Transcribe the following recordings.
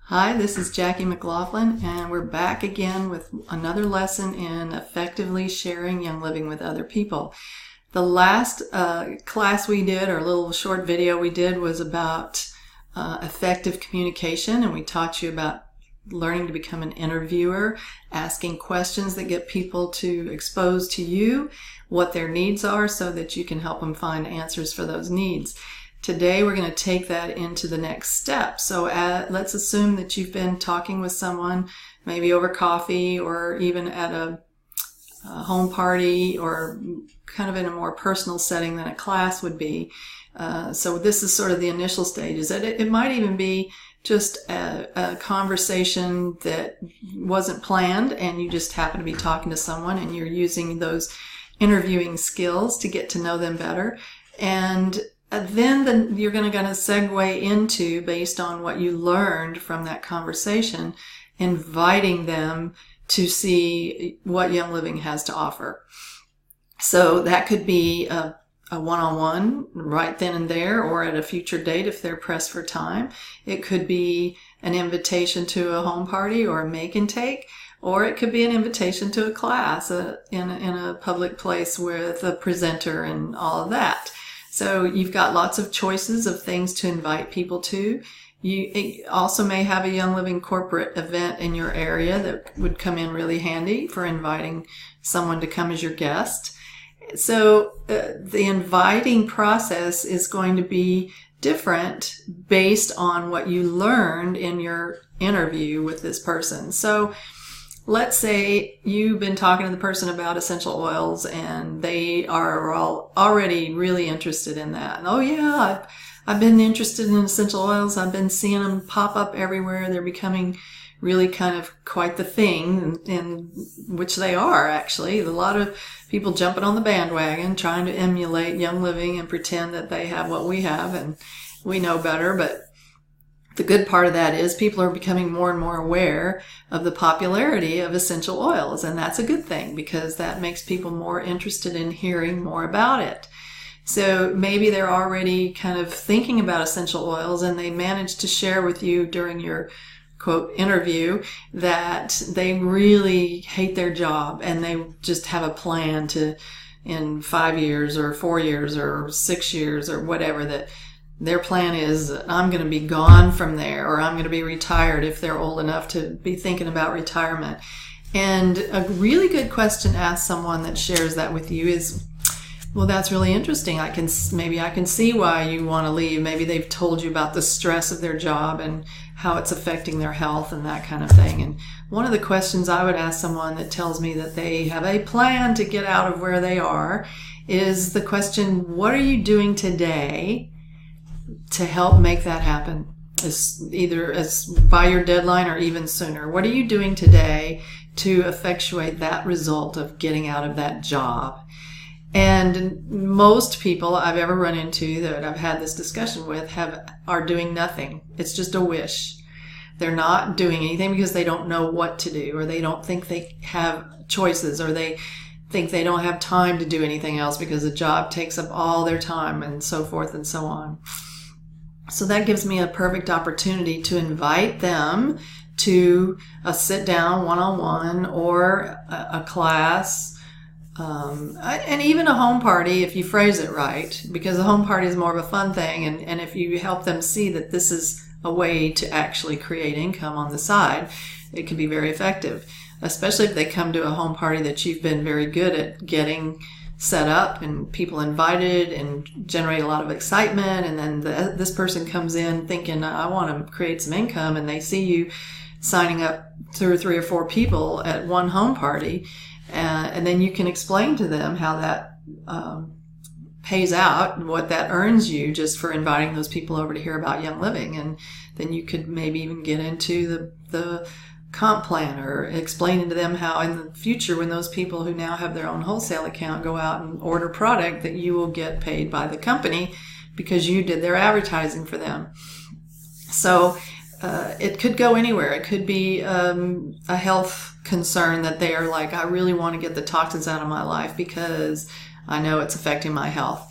Hi, this is Jackie McLaughlin, and we're back again with another lesson in effectively sharing Young Living with other people. The last class we did, or little short video we did, was about effective communication, and we taught you about learning to become an interviewer, asking questions that get people to expose to you what their needs are so that you can help them find answers for those needs. Today we're going to take that into the next step. So let's assume that you've been talking with someone, maybe over coffee or even at a home party, or kind of in a more personal setting than a class would be. So this is sort of the initial stages. It might even be just a conversation that wasn't planned, and you just happen to be talking to someone and you're using those interviewing skills to get to know them better. And then you're going to segue into, based on what you learned from that conversation, inviting them to see what Young Living has to offer. So that could be a one-on-one right then and there, or at a future date if they're pressed for time. It could be an invitation to a home party or a make and take, or it could be an invitation to a class in a public place with a presenter and all of that. So you've got lots of choices of things to invite people to. You also may have a Young Living corporate event in your area that would come in really handy for inviting someone to come as your guest. So the inviting process is going to be different based on what you learned in your interview with this person. So let's say you've been talking to the person about essential oils and they are already really interested in that. And, oh yeah, I've been interested in essential oils. I've been seeing them pop up everywhere. They're becoming really kind of quite the thing, in which they are actually. A lot of people jumping on the bandwagon, trying to emulate Young Living and pretend that they have what we have and we know better. But the good part of that is people are becoming more and more aware of the popularity of essential oils. And that's a good thing, because that makes people more interested in hearing more about it. So maybe they're already kind of thinking about essential oils, and they managed to share with you during your quote interview that they really hate their job and they just have a plan to, in 5 years or 4 years or 6 years or whatever, that their plan is, I'm going to be gone from there, or I'm going to be retired if they're old enough to be thinking about retirement. And a really good question to ask someone that shares that with you is, well, that's really interesting. Maybe I can see why you want to leave. Maybe they've told you about the stress of their job and how it's affecting their health and that kind of thing. And one of the questions I would ask someone that tells me that they have a plan to get out of where they are is the question, what are you doing today to help make that happen? Either as by your deadline or even sooner. What are you doing today to effectuate that result of getting out of that job? And most people I've ever run into that I've had this discussion with are doing nothing. It's just a wish. They're not doing anything because they don't know what to do, or they don't think they have choices, or they think they don't have time to do anything else because the job takes up all their time, and so forth and so on. So that gives me a perfect opportunity to invite them to a sit-down one-on-one or a class, and even a home party if you phrase it right, because a home party is more of a fun thing. And if you help them see that this is a way to actually create income on the side, it can be very effective, especially if they come to a home party that you've been very good at getting set up and people invited and generate a lot of excitement. And then this person comes in thinking, I want to create some income, and they see you signing up 2 or 3 or 4 people at one home party. And then you can explain to them how that pays out and what that earns you just for inviting those people over to hear about Young Living. And then you could maybe even get into the comp plan, or explaining to them how in the future, when those people who now have their own wholesale account go out and order product, that you will get paid by the company because you did their advertising for them. So it could go anywhere. It could be a health concern that they are like, I really want to get the toxins out of my life because I know it's affecting my health.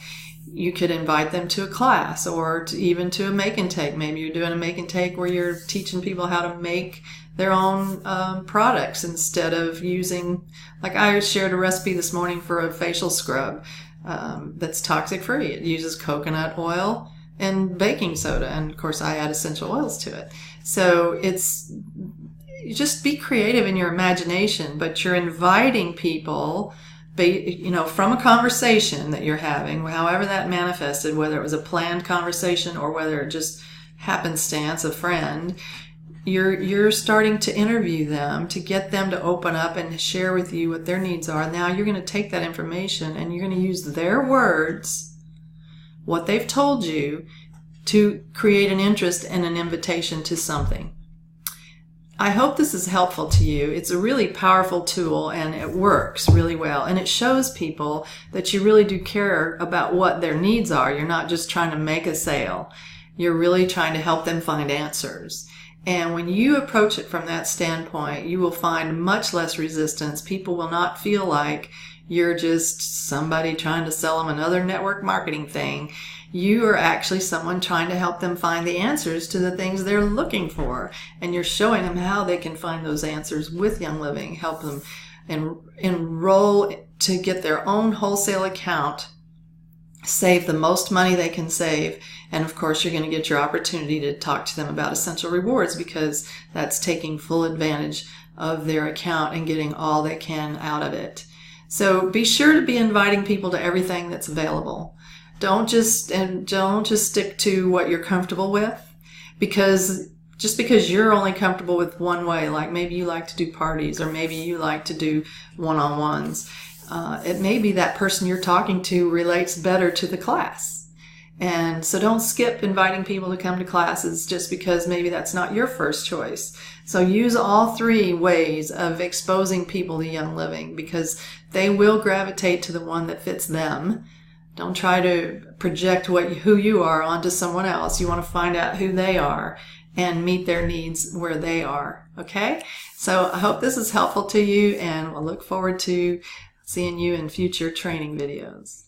you could invite them to a class or even to a make and take. Maybe you're doing a make and take where you're teaching people how to make their own products instead of using, like I shared a recipe this morning for a facial scrub that's toxic free. It uses coconut oil and baking soda, and of course I add essential oils to it. So it's just be creative in your imagination, but you're inviting people, from a conversation that you're having, however that manifested, whether it was a planned conversation or whether it just happenstance, a friend. You're starting to interview them to get them to open up and share with you what their needs are. Now you're going to take that information and you're going to use their words, what they've told you, to create an interest and an invitation to something. I hope this is helpful to you. It's a really powerful tool and it works really well. And it shows people that you really do care about what their needs are. You're not just trying to make a sale. You're really trying to help them find answers. And when you approach it from that standpoint, you will find much less resistance. People will not feel like you're just somebody trying to sell them another network marketing thing. You are actually someone trying to help them find the answers to the things they're looking for. And you're showing them how they can find those answers with Young Living, help them enroll to get their own wholesale account, save the most money they can save. And of course, you're going to get your opportunity to talk to them about Essential Rewards, because that's taking full advantage of their account and getting all they can out of it. So be sure to be inviting people to everything that's available. Don't just stick to what you're comfortable with, because just because you're only comfortable with one way, like maybe you like to do parties or maybe you like to do one-on-ones, it may be that person you're talking to relates better to the class. And so don't skip inviting people to come to classes just because maybe that's not your first choice. So use all three ways of exposing people to Young Living, because they will gravitate to the one that fits them. Don't try to project who you are onto someone else. You want to find out who they are and meet their needs where they are. Okay? So I hope this is helpful to you, and we'll look forward to seeing you in future training videos.